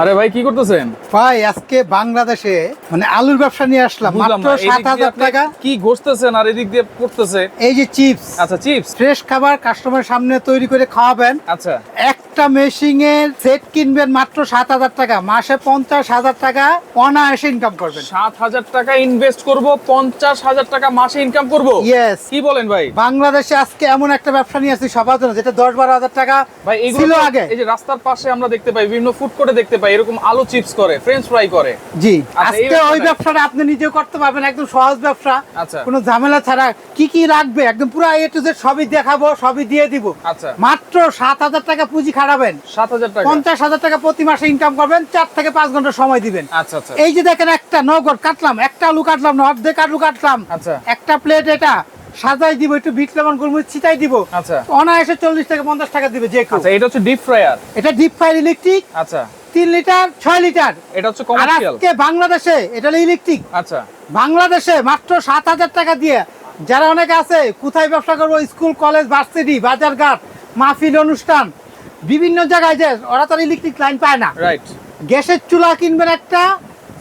আরে ভাই কি করতেছেন? ভাই আজকে বাংলাদেশে মানে আলুর ব্যবসা নিয়ে আসলাম, মাত্র ৭,০০০ টাকা। কি ঘষতেছেন আর এদিক দিয়ে পড়তেছে? এই যে চিপস। আচ্ছা, চিপস ফ্রেশ খাবার কাস্টমারের সামনে তৈরি করে খাওয়াবেন। আচ্ছা, একটা মেশিং এর সেট কিনবেন মাত্র ৭,০০০ টাকা, মাসে ৫০,০০০ টাকা অনায়াসে ইনকাম করবেন। ৭,০০০ টাকা ইনভেস্ট করব, ৫০,০০০ টাকা মাসে ইনকাম করব। ইয়েস, কি বলেন ভাই? বাংলাদেশে আজকে এমন একটা ব্যবসা নিয়ে আসছি সবার জন্য, যেটা ১০-১২ টাকা ভাই ছিল আগে। এই যে রাস্তার পাশে আমরা দেখতে পাই, বিভিন্ন ফুড কোর্টে দেখতে পাই এরকম আলু চিপস করে, ফ্রেঞ্চ ফ্রাই করে। জি, আচ্ছা, আজকে ওই ব্যবসাটা আপনি নিজেও করতে পারবেন, একদম সহজ ব্যবসা। আচ্ছা, কোনো ঝামেলা ছাড়া। কি কি রাখবে একদম পুরো এ টু জেড সবই দেখাবো, সবই দিয়ে দিব। আচ্ছা, মাত্র ৭,০০০ টাকা পুঁজি খাটাবেন, ৭,০০০ টাকা, ৫০,০০০ টাকা প্রতি মাসে ইনকাম করবেন, ৪ থেকে ৫ ঘন্টা সময় দিবেন। আচ্ছা আচ্ছা, এই যে দেখেন একটা নগদ কাটলাম, একটা আলু কাটলাম না, অর্ধেক আলু কাটলাম। আচ্ছা, একটা প্লেট এটা সাজাই দিব, একটু বিট লবণ গোলমরিচ ছিটাই দিব। আচ্ছা, অনায়াসে ৪০ থেকে ৫০ টাকা দিবে যে কেউ। আচ্ছা, এটা হচ্ছে ডিপ ফ্রায়ার। এটা ডিপ ফ্রাই ইলেকট্রিক। আচ্ছা, ৩ লিটার ৬ লিটার। এটা হচ্ছে আর কমার্শিয়াল। আজকে বাংলাদেশে এটা হলো ইলেকট্রিক। আচ্ছা, বাংলাদেশে মাত্র ৭,০০০ টাকা দিয়ে যারা অনেকে আছে কোথায় ব্যবসা করবো, স্কুল কলেজ ভার্সিটি বাজারঘাট মাহফিল অনুষ্ঠান বিভিন্ন জায়গায়, যে ওরা তো ইলেকট্রিক লাইন পায় না। রাইট। গ্যাসের চুলা কিনবেন, একটা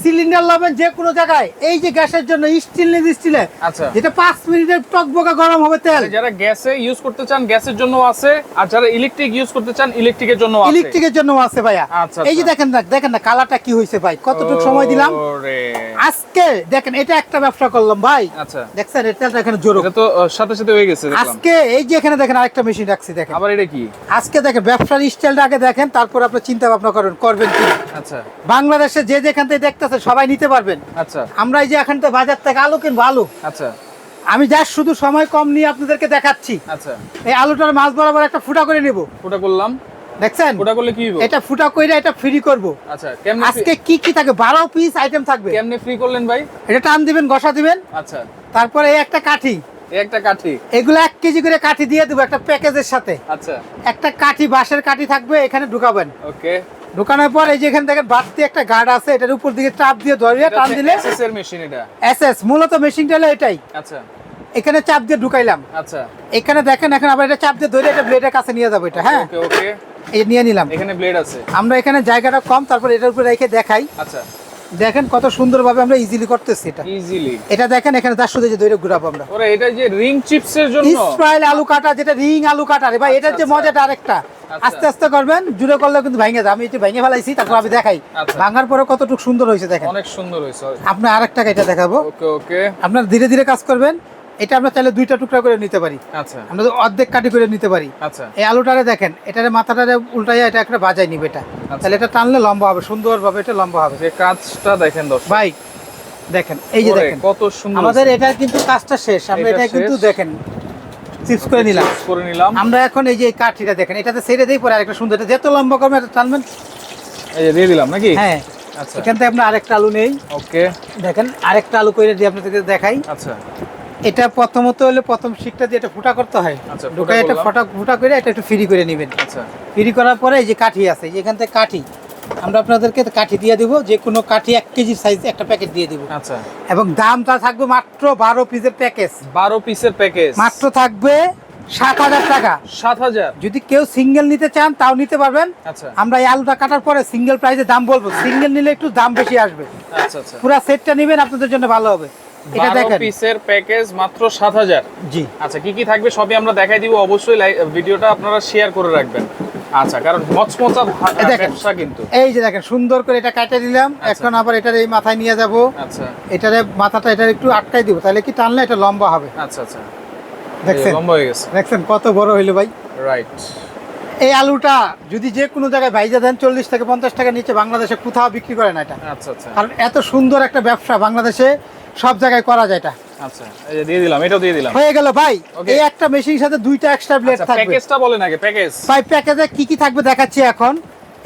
সিলিন্ডার লবেন যে কোনো জায়গায়। এই যে গ্যাসের জন্য স্টিলে আচ্ছা, যেটা ৫ মিনিটের টকবকা গরম হবে তেল। যারা গ্যাসে ইউজ করতে চান গ্যাসের জন্য আছে, আর যারা ইলেকট্রিক ইউজ করতে চান ইলেকট্রিকের জন্য আছে। ইলেকট্রিকের জন্য আছে ভাইয়া। আচ্ছা, এই যে দেখেন না কালারটা কি হয়েছে ভাই, কতটুকু সময় দিলাম। আজকে দেখেন এটা একটা ব্যবসা করলাম ভাই। আচ্ছা, দেখছেন এটা এখানে জোর, এটা তো সাথে সাথে হয়ে গেছে দেখলাম। আজকে এই যে এখানে দেখেন আরেকটা মেশিন রাখছি, দেখেন আবার এটা কি? আজকে দেখেন ব্যবসার স্টাইলটা আগে দেখেন, তারপর আপনি চিন্তা ভাবনা করবেন কি। আচ্ছা, বাংলাদেশে যে যেখান থেকে দেখতেছে সবাই নিতে পারবেন। আচ্ছা, আমরা এই যে এখান থেকে বাজার থেকে আলু কিনবো, আলু। আচ্ছা, আমি যা শুধু সময় কম নিয়ে আপনাদেরকে দেখাচ্ছি। আচ্ছা, এই আলুটার মাছ বরাবর একটা ফুটা করে নিব। ফুটা করলাম। দেখছেন ফুটা করলে কি হবে? এটা ফুটা কইরা এটা ফ্রি করব। আচ্ছা, কেমনে আজকে কি কি থাকে 12 পিস আইটেম থাকবে। কেমনে ফ্রি করলেন ভাই? এটা টান দিবেন, ঘষা দিবেন। আচ্ছা, তারপরে এই একটা কাঠি, এই একটা কাঠি, এগুলো 1 কেজি করে কাঠি দিয়ে দেব একটা প্যাকেজের সাথে। আচ্ছা, একটা কাঠি বাঁশের কাঠি থাকবে, এখানে ঢুকাবেন। ওকে। ঢুকানোর পর এই যে এখান থেকে বাড়তি একটা গার্ড আছে, এটার উপর দিকে চাপ দিয়ে ধরিয়ে টান দিলে এসএস এর মেশিন এটা। এসএস মূলত মেশিনটা হলো এটাই। আচ্ছা, এখানে চাপ দিয়ে ঢুকাইলাম। আচ্ছা, এখানে দেখেন এখন আবার এটা চাপ দিয়ে ধরে এটা ব্লেডের কাছে নিয়ে যাবো এটা। হ্যাঁ, ওকে ওকে, এই নিয়ে নিলাম। এখানে ব্লেড আছে। আমরা এখানে জায়গাটা কম, তারপর এটার উপরে রেখে দেখাই। আচ্ছা, দেখেন কত সুন্দরভাবে আমরা ইজিলি করতেছি এটা। ইজিলি এটা দেখেন এখানে তার সাথে যে দইটা ঘুরাবো আমরা। ওরে এটা যে রিং চিপস এর জন্য ইসরায়েল আলু কাটা, যেটা রিং আলু কাটা রে ভাই, এটার যে মজাটা আরেকটা। আস্তে আস্তে করবেন, জুড়ে করলে কিন্তু ভেঙে যায়। আমি একটু ভেঙে ফেলাইছি, তারপর আমি দেখাই ভাঙার পরে কতটুকু সুন্দর হয়েছে। দেখেন অনেক সুন্দর হয়েছে। আপনি আরেকটা এটা দেখাবো। ওকে ওকে, আপনার ধীরে ধীরে কাজ করবেন। এটা আমরা চাইলে 2টা টুকরা করে নিতে পারি। আচ্ছা, আমরা অর্ধেক কাটি করে নিতে পারি। আচ্ছা, এই আলুটারে দেখেন, এটারে মাথাটারে উল্টাইয়া এটা একটা বাজাই নিবে এটা। তাহলে এটা টানলে লম্বা হবে, সুন্দরভাবে এটা লম্বা হবে। যে কাজটা দেখেন দর্শক ভাই দেখেন, এই যে দেখেন কত সুন্দর। আমাদের এটা কিন্তু কাজটা শেষ। আমরা এটা কিন্তু দেখেন চিপস করে নিলাম। আমরা এখন এই যে কাঠিটা দেখেন, এটাতে ছেড়ে দেই, পরে আরেকটা সুন্দর, এটা যত লম্বা করবে এটা টানবেন। এই যে দিয়ে দিলাম নাকি? হ্যাঁ, আচ্ছা, এখান থেকে আমরা আরেকটা আলু নেই। ওকে, দেখেন আরেকটা আলু করে দিয়ে আপনাদেরকে দেখাই। আচ্ছা, এটা প্রথমত হলে প্রথম শিকটা দিয়ে এটা ফুটা করতে হয়। আচ্ছা, ঢুকাই এটা ফুটা করে এটা একটু ফ্রি করে নেবেন। আচ্ছা, ফ্রি করার পরে এই যে কাঠি আছে, এখান থেকে কাঠি আমরা আপনাদেরকে কাঠি দিয়ে দিব। যে কোনো কাঠি 1 কেজি সাইজ একটা প্যাকেট দিয়ে দিব। আচ্ছা, এবং দামটা থাকবে মাত্র 12 পিসের প্যাকেজ। 12 পিসের প্যাকেজ মাত্র থাকবে 7,000 টাকা। 7,000। যদি কেউ সিঙ্গেল নিতে চান তাও নিতে পারবেন। আচ্ছা, আমরা এই আলুটা কাটার পরে সিঙ্গেল প্রাইসে দাম বলবো। সিঙ্গেল নিলে একটু দাম বেশি আসবে। আচ্ছা, আচ্ছা, পুরো সেটটা নেবেন, আপনাদের জন্য ভালো হবে। এটা 12 দেখেন পিসের প্যাকেজ মাত্র 7,000। জি, আচ্ছা, কি কি থাকবে সবই আমরা দেখাই দিব। অবশ্যই ভিডিওটা আপনারা শেয়ার করে রাখবেন। আচ্ছা, কারণ মচমচা ব্যবসা কিন্তু। এই যে দেখেন সুন্দর করে এটা কাটে দিলাম। এখন আবার এটার এই মাথায় নিয়ে যাব। আচ্ছা, এটারে মাথাটা এটা একটু আটকাই দিব, তাহলে কি টানলে এটা লম্বা হবে। আচ্ছা, আচ্ছা, দেখছেন লম্বা হয়ে গেছে। দেখছেন কত বড় হইলো ভাই। রাইট। এই আলুটা যদি যে কোনো জায়গায় ভাইজা দেন 40 থেকে 50 টাকা নিচে বাংলাদেশে কোথাও বিক্রি করে না এটা। আচ্ছা, আচ্ছা, কারণ এত সুন্দর একটা ব্যবসা বাংলাদেশে সব জায়গায় করা যায় এটা। আচ্ছা, এই যে দিয়ে দিলাম, এটাও দিয়ে দিলাম। হয়ে গেল ভাই। এই একটা মেশিনের সাথে 2টা এক্সট্রা ব্লেড আচ্ছা, থাকবে। প্যাকেজটা বলেন আগে। প্যাকেজ ভাই প্যাকেজে কি কি থাকবে দেখাচ্ছি এখন।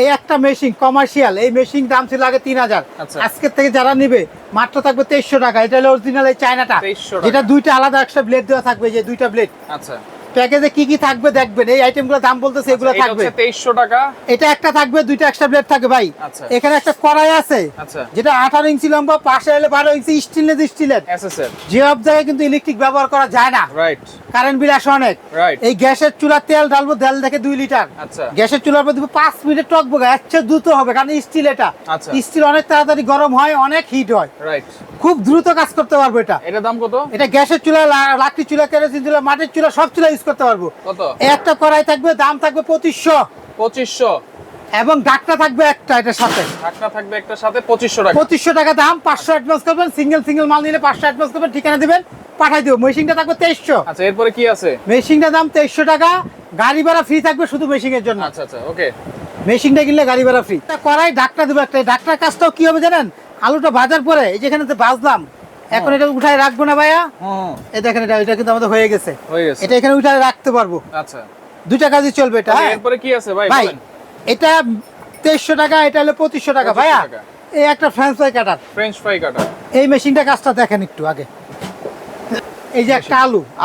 এই একটা মেশিন কমার্শিয়াল, এই মেশিন দাম ছিল আগে 3,000। আচ্ছা, আজকের থেকে যারা নিবে মাত্র থাকবে 2300 টাকা। এটা হলো অরিজিনাল এই চায়নাটা, 2300 টাকা। যেটা 2টা আলাদা এক্সট্রা ব্লেড দেওয়া থাকবে, যে 2টা ব্লেড। আচ্ছা, প্যাকেজে কি কি থাকবে দেখবেন, এই আইটেমগুলোর দাম বলতেছে এগুলো এটা থাকবে। হচ্ছে 2300 টাকা। এটা একটা থাকবে, দুইটা এক্সট্রা ব্লেড থাকবে ভাই। আচ্ছা। এখানে একটা কড়াই আছে, আচ্ছা। যেটা 18 ইঞ্চি লম্বা, পাশে হলে 12 ইঞ্চি স্টিলের। এসএসএর। যে সব জায়গায় কিন্তু ইলেকট্রিক ব্যবহার করা যায় না, রাইট। কারেন্ট বিল আসে অনেক। রাইট। এই গ্যাসের চুলার তেল ঢালবো, তেল দেখে 2 লিটার। আচ্ছা। গ্যাসের চুলার মধ্যে 5 মিনিট টকবো, আচ্ছা দ্রুত হবে, কারণ স্টিল এটা। আচ্ছা। স্টিল অনেক তাড়াতাড়ি গরম হয়, অনেক হিট হয়, রাইট। খুব দ্রুত কাজ করতে পারবো এটা। এটার দাম কত? এটা গ্যাসের চুলা, লাকড়ি চুলা, কেরোসিন চুলা, মাটির চুলা, সব চুলা ইউজ করতে পারবো। কত? একটা কড়াই থাকবে, দাম থাকবে 2500। 2500। এবং ডাকটা থাকবে একটা এটার সাথে। ঢাকনা থাকবে একটার সাথে 2500 টাকা। 2500 টাকা দাম। 500 অ্যাডভান্স করবেন, সিঙ্গেল মাল নিলে 500 অ্যাডভান্স করবেন, ঠিকানা দিবেন, পাঠাই দেবো। মেশিনটা থাকবে 2300। আচ্ছা, এরপরে কি আছে? মেশিনটার দাম 2300 টাকা, গাড়ি ভাড়া ফ্রি থাকবে শুধু মেশিনের জন্য। আচ্ছা আচ্ছা, ওকে। মেশিনটা কিনলে গাড়ি ভাড়া ফ্রি। কড়াই ডাকটা দেবো একটা। ডাকটার কাজটাও কি হবে জানেন? আলুটা ভাজার পরে এই যেখানে ভাজলাম, এখন এটা উঠায় রাখবো না ভাইয়া। এই দেখেন, এটা কিন্তু আমাদের হয়ে গেছে। এটা এখানে উঠায় রাখতে পারবো। আচ্ছা, দুইটা কাজই চলবে এটা। এরপরে কি আছে ভাই? ভাই এটা 2300 টাকা, এটা হলো 2500 টাকা ভাইয়া। এই একটা ফ্রেঞ্চ ফ্রাই কাটার। ফ্রেঞ্চ ফ্রাই কাটার। এই মেশিনটা কাজটা দেখেন একটু আগে। এই যে একটা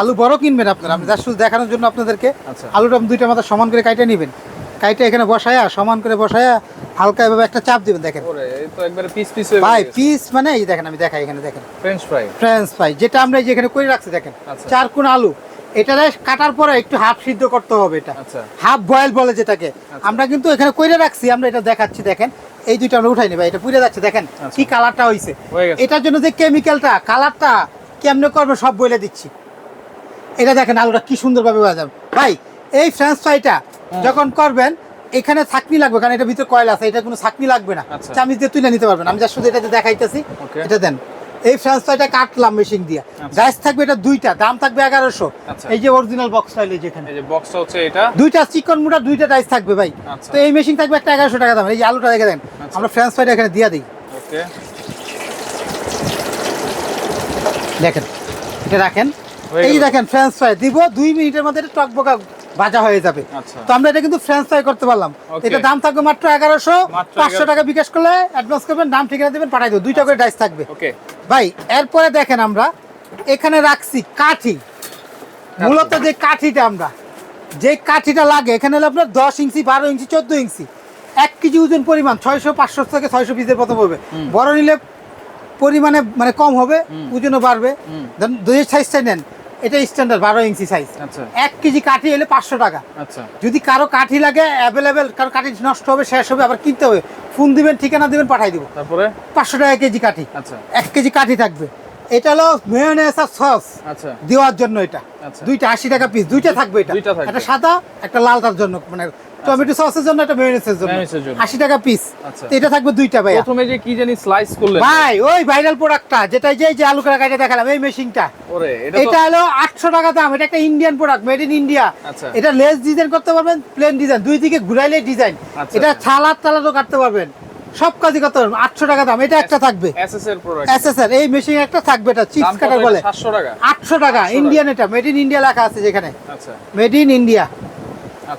আলু বড় কিনবেন আপনারা, আমি জাস্ট শুধু দেখানোর জন্য আপনাদেরকে। আলুটা দুইটা মাথা সমান করে কাইটে নেবেন, কাইটে এখানে বসায়া, সমান করে বসায়া, হালকা এভাবে একটা চাপ দিবেন। দেখেন এই তো একবারে পিস পিস হয়ে ভাই, পিস মানে এই দেখেন, আমি দেখাই এখানে দেখেন, ফ্রেঞ্চ ফ্রাই যেটা আমরা এই যে এখানে করে রাখছি দেখেন, 4 কোণ আলু। এটা কাটার পরে একটু হাফ সিদ্ধ করতে হবে, এটা হাফ বয়েল বলে যেটাকে। আমরা কিন্তু এখানে কইরে রাখছি, আমরা এটা দেখাচ্ছি। দেখেন এই দুইটা আমরা উঠাই নি ভাই, এটা পুড়ে যাচ্ছে। দেখেন কি কালারটা হইছে। এটার জন্য যে কেমিক্যালটা, কালারটা কেমনে করবে সব বলে দিচ্ছি। এটা দেখেন আলুটা কি সুন্দরভাবে ভাজা যাবে ভাই। এই ফ্রেঞ্চ ফ্রাইটা যখন করবেন, এখানে ছাকনি লাগবে, কারণ এটা ভিতরে কয়েল আছে, এটা কোনো ছাকনি লাগবে না, চামচ দিয়ে তুলে নিতে পারবেন। আমি যা শুধু এটাতে দেখাইতেছি, এটা দেন। এই ফ্রেঞ্চ ফ্রাইটা কাটলাম মেশিন দিয়ে, ডাইস থাকবে এটা দুইটা, দাম থাকবে 1100। এই যে অরিজিনাল বক্স স্টাইল, এই যেখানে এই যে বক্সটা হচ্ছে এটা, দুইটা চিকন মোটা, দুইটা ডাইস থাকবে ভাই। তো এই মেশিন থাকবে একটা 1100 টাকা দাম। এই যে আলুটা দেখে দেন, আমরা ফ্রেঞ্চ ফ্রাইটা এখানে দিয়ে দিই। ওকে, দেখেন এটা রাখেন, এই দেখেন ফ্রেঞ্চ ফ্রাই দিব 2 মিনিটের মধ্যে এটা টকবকা ভাজা হয়ে যাবে। তো আমরা এটা কিন্তু ফ্রেঞ্চ ফ্রাই করতে পারলাম। এটা দাম থাকবে মাত্র 1100। 500 টাকা বিকাশ করলে অ্যাডভান্স করবেন, নাম ঠিকানা দিবেন, পাঠাই দেব। দুইটা করে ডাইস থাকবে। ওকে ভাই, এরপরে দেখেন আমরা এখানে রাখছি কাঠি। মূলত যে কাঠিটা আমরা, যে কাঠিটা লাগে এখানে হলো আপনার 10 ইঞ্চি, 12 ইঞ্চি, 14 ইঞ্চি, 1 কেজি ওজন পরিমাণ 600, 500 থেকে 600 পিসের মতো হবে। বড় নিলে পরিমাণে মানে কম হবে, ওজনও বাড়বে। দেন 2 সাইজটা নেন, এটা স্ট্যান্ডার্ড 12 ইঞ্চি সাইজ। 1 কেজি কাঠি এলে 500 টাকা। যদি কারো কাঠি লাগে অ্যাভেলেবেল, কারো কাঠি নষ্ট হবে, শেষ হবে, আবার কিনতে হবে, ফোন দিবেন, ঠিকানা দিবেন, পাঠাই দিব। তারপরে 500 টাকা কেজি কাঠি। 1 কেজি কাঠি থাকবে। এটা হলো মেয়োনেজ আর সস দেওয়ার জন্য, এটা দুইটা 80 টাকা পিস, দুইটা থাকবে। এটা একটা সাদা, একটা লালটার জন্য, মানে টমেটো সসের জন্য, একটা মেয়োনেজের জন্য 80 টাকা পিস। তো এটা থাকবে দুইটা ভাই। প্রথমে যে কি জানি স্লাইস করলেন ভাই, ওই ভাইরাল প্রোডাক্টটা যেটা, যে আলু করা কাটে দেখালাম, এই মেশিনটা, এটা হলো 800 টাকা দাম। এটা একটা Indian product, made in India. এটা লেস ডিজাইন করতে পারবেন, প্লেন ডিজাইন, দুই দিকে ঘুরাইলে ডিজাইন। এটা ছালাদও কাটতে পারবেন, সব কাজই করতে পারবেন। 800 টাকা দাম। এটা একটা থাকবে এসএসআর, এই মেশিন একটা থাকবে, এটা চিপস কাটার বলে। 800 টাকা ইন্ডিয়ান, এটা মেড ইন ইন্ডিয়া লেখা আছে যেখানে, মেড ইন ইন্ডিয়া।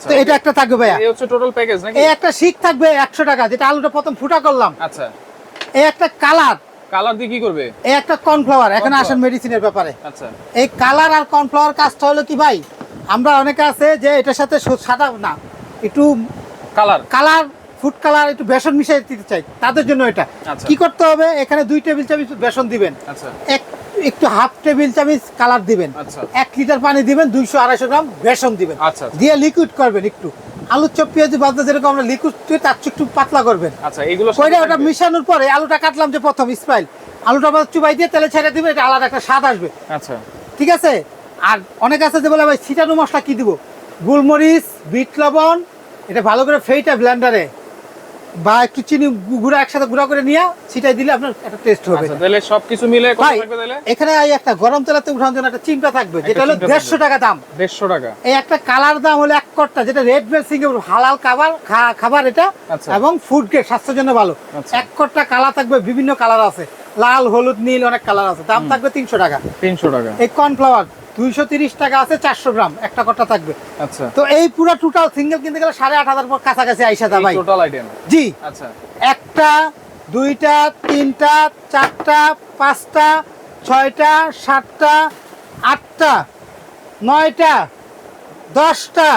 তো এটা একটা থাকবে ভাইয়া। এই হচ্ছে টোটাল প্যাকেজ নাকি? এই একটা শিক থাকবে 100 টাকা, যেটা আলুটা প্রথম ফুটা করলাম। আচ্ছা। এই একটা কালার দিয়ে কি করবে? এই একটা কর্নফ্লাওয়ার। এখন আসেন মেডিসিনের ব্যাপারে। আচ্ছা। এই কালার আর কর্নফ্লাওয়ার কাজটা হলো কি ভাই, আমরা অনেকে আছে যে এটার সাথে সাদা না, একটু কালার ফুড কালার, একটু বেসন মিশিয়ে দিতে চাই, তাদের জন্য এটা কি করতে হবে, এখানে 2 টেবিল চামচ বেসন দিবেন, একটু হাফ টেবিল চামচ কালার দিবেন, 1 লিটার পানি দিবেন, 200-250 গ্রাম বেসন দিবেন, দিয়ে লিকুইড করবেন। একটু আলুর চপ পেঁয়াজ বাজতে যেরকম আমরা লিকুইড তার একটু পাতলা করবেন। ওটা মিশানোর পরে আলুটা কাটলাম যে প্রথম স্পাইল, আলুটা চুবাই দিয়ে তেলে ছেড়ে দিবেন, এটা আলাদা একটা স্বাদ আসবে। ঠিক আছে। আর অনেক আছে যে বলে ভাই ছিটানো মশলা কি দিব, গোলমরিচ, বিট লবণ, এটা ভালো করে ফেইটা ব্লেন্ডারে বা একটু চিনি গুঁড়া একসাথে গুঁড়া করে নিয়ে ছিটাই দিলে আপনার একটা টেস্ট হবে। তাহলে সবকিছু মিলে কত থাকবে তাহলে? এখানে একটা গরম তেলাতে উঠানোর জন্য একটা চিমটা থাকবে, যেটা হলো 150 টাকা দাম। 150 টাকা। এই একটা কালার দাম হলো 1 কট্টা, যেটা রেড বেল সিঙ্গাপুর হালাল খাবার এটা, এবং ফুড গ্রেড, স্বাস্থ্যের জন্য ভালো। 1 কট্টা কালার থাকবে, বিভিন্ন কালার আছে, লাল, হলুদ, নীল, অনেক কালার আছে। দাম থাকবে 300 টাকা। 300 টাকা। এই কর্নফ্লাওয়ার 230 টাকা আছে, 400 গ্রাম, একটা কট্টা থাকবে। আচ্ছা। তো এই পুরো টোটাল সিঙ্গেল কিনতে গেলে 8500 কাছাকাছি আইসা দা ভাই, টোটাল আইটেম। জি। আচ্ছা। একটা, দুইটা, তিনটা, চারটা, পাঁচটা, 6টা, 7টা, 8টা, 9টা, 10টা,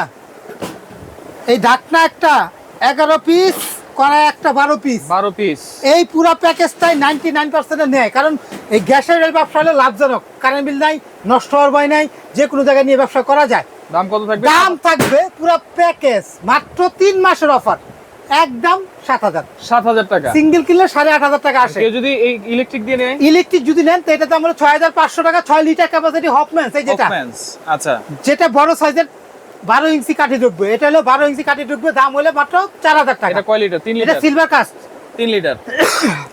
এই ঢাকনা একটা 11 পিস, কড়াই একটা 12 পিস। 12 পিস। এই পুরো প্যাকেজটাই 99% নেয়, কারণ এই গ্যাসের ব্যবসা হলে লাভজনক, কারেন্ট বিল নাই, নষ্ট হওয়ার ভয় নাই, যে কোনো জায়গায় নিয়ে ব্যবসা করা যায়। দাম কত থাকবে? দাম থাকবে পুরো প্যাকেজ মাত্র 3 মাসের অফার, একদম 7000। 7000 টাকা। সিঙ্গেল কিনলে 8500 টাকা আসে। কেউ যদি এই ইলেকট্রিক দিয়ে নেয়, ইলেকট্রিক যদি নেন তো এটা দাম হলো 6500 টাকা। 6 লিটার ক্যাপাসিটি হফম্যান্স, এই যেটা হফম্যান্স। আচ্ছা, যেটা বড় সাইজের 12 ইঞ্চি কাঠি ঢুকবে, এটা হলো 12 ইঞ্চি কাঠি ঢুকবে, দাম হলে মাত্র 4000 টাকা। এটা কয় লিটার? 3 এটা লিটার। Silver caste, 3 litre.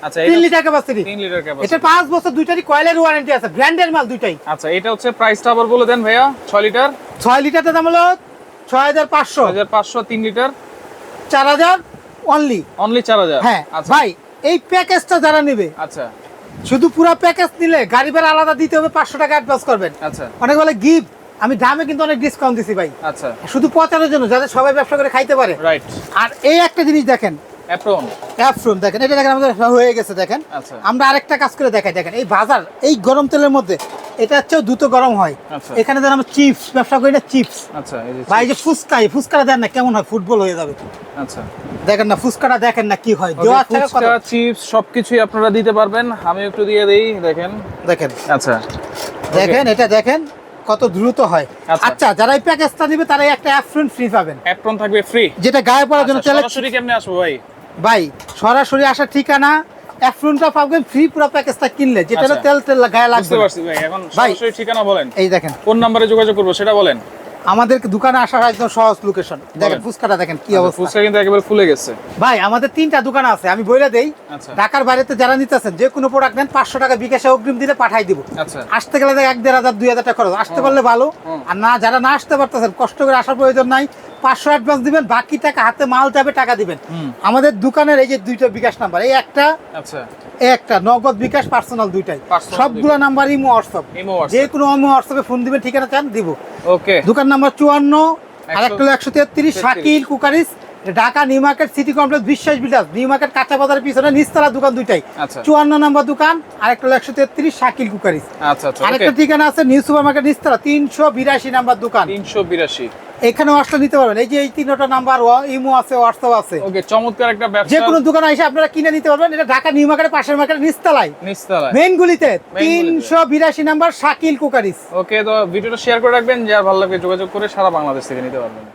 আচ্ছা, 3 লিটার ক্যাপাসিটি। 3 litre capacity. এটা 5 বছর দুইটারই কয়েলের ওয়ারেন্টি আছে, ব্র্যান্ডের মাল দুইটাই। আচ্ছা, এটা হচ্ছে প্রাইসটা আবার বলে দেন ভাইয়া। 6 লিটার। 6 লিটারের দাম হলো 6500। 6500। 3 লিটার 4000 অনলি। অনলি 4000। হ্যাঁ আচ্ছা ভাই, এই প্যাকেজটা যারা নেবে, আচ্ছা শুধু পুরো প্যাকেজ নিলে গাড়ি ভাড়া আলাদা দিতে হবে, 500 টাকা অ্যাডভান্স করবেন। আচ্ছা অনেক বলে গিফট, আমি দামে কিন্তু অনেক ডিসকাউন্ট দিছি ভাই, আচ্ছা। শুধু প্রচারের জন্য, যাতে সবাই ব্যবসা করে খাইতে পারে। রাইট। আর এই একটা জিনিস দেখেন, অ্যাপ্রন। অ্যাফ্রন দেখেন, এটা দেখেন আমাদের হয়ে গেছে দেখেন। আচ্ছা আমরা আরেকটা কাজ করে দেখাই, দেখেন এই বাজার, এই গরম তেলের মধ্যে এটা হচ্ছে দ্রুত গরম হয়। আচ্ছা এখানে যেন আমরা চিপস ব্যবসা করি না, চিপস। আচ্ছা, এই যে ভাই এই যে ফুচকা, এই ফুচকাটা দেন না কেমন হয়, ফুটবল হয়ে যাবে। আচ্ছা, দেখেন না ফুচকাটা, দেখেন না কি হয়, দেওয়ার থেকে ফুচকা, চিপস সবকিছুই আপনারা দিতে পারবেন। আমি একটু দিয়ে দেই, দেখেন। দেখেন, আচ্ছা, দেখেন এটা দেখেন কত দ্রুত হয়। আচ্ছা। আচ্ছা, যারা এই প্যাকেজটা নেবে তারা একটা অ্যাফ্রন ফ্রি পাবেন। অ্যাপ্রন থাকবে ফ্রি, যেটা গায়ে পড়ার জন্য তেলে। সরাসরি কেমনে আসবো ভাই? ভাই সরাসরি আসার ঠিকানা, অ্যাফ্রনটা পাবেন ফ্রি পুরো প্যাকেজটা কিনলে, যেটা হলো আচ্ছা। তেল তেল গায়ে লাগবে বুঝতে না। পারছি ভাই। এখন ভাই, সরাসরি ঠিকানা বলেন। এই দেখেন, কোন নম্বরে যোগাযোগ করবো সেটা বলেন। আমাদের দোকানে আসার একদম সহজ লোকেশন। দেখেন বলেন। ফুচকাটা দেখেন কি আচ্ছা, অবস্থা। ফুচকা কিন্তু একেবারে ফুলে গেছে। ভাই আমাদের 3টা দোকান আছে, আমি বলে দেই। আচ্ছা ঢাকার বাইরেতে যারা নিতেছেন, যে কোনো প্রোডাক্ট নেন 500 টাকা বিকাশে অগ্রিম দিলে পাঠাই দিব। আচ্ছা আসতে গেলে 1-1500 2000 টাকা খরচ, আসতে পারলে ভালো। আর না, যারা না আসতে পারতেছেন, কষ্ট করে আসার প্রয়োজন নাই, 500 অ্যাডভান্স দিবেন, বাকি টাকা হাতে মাল যাবে, টাকা দিবেন। আমাদের দোকানের এই যে 2টা বিকাশ নাম্বার, এই একটা, আচ্ছা এই একটা নগদ বিকাশ পার্সোনাল, দুইটাই Personal সবগুলো নাম্বার ইমো হোয়াটসঅ্যাপ, ইমো যে হোয়াটসঅ্যাপ। কোনো ইমো হোয়াটসঅ্যাপে ফোন দিবেন, ঠিকানা চান দিব। ওকে। দোকান নাম্বার 54, আর একটা হলো 133 Shakil cookeries, Dhaka new market city complex, বিশ্বাস বিল্ডার্স, নিউ মার্কেট কাঁচা বাজারের পিছনে নিচতলা দোকান দুইটাই। আচ্ছা 54 নম্বর দোকান, আর একটা হলো 133 শাকিল কুকারিস। আচ্ছা আচ্ছা। আরেকটা ঠিকানা আছে নিউ সুপার মার্কেট নিচতলা 382 নাম্বার দোকান। 382। এখানে হোয়াটসঅ্যাপ নিতে পারবেন, এই যে এই 3টা নাম্বার, ইমো আছে, হোয়াটসঅ্যাপ আছে। ওকে, চমৎকার একটা ব্যবসা। যে কোনো দোকানে এসে আপনারা কিনে নিতে পারবেন। এটা ঢাকা নিউ মার্কেটের পাশের মার্কেট নিচতলায়, নিচতলায় মেইন গুলিতে 382 নাম্বার শাকিল কুকারিস। ওকে, তো ভিডিওটা শেয়ার করে রাখবেন, যার ভালো লাগবে যোগাযোগ করে সারা বাংলাদেশ থেকে নিতে পারবেন।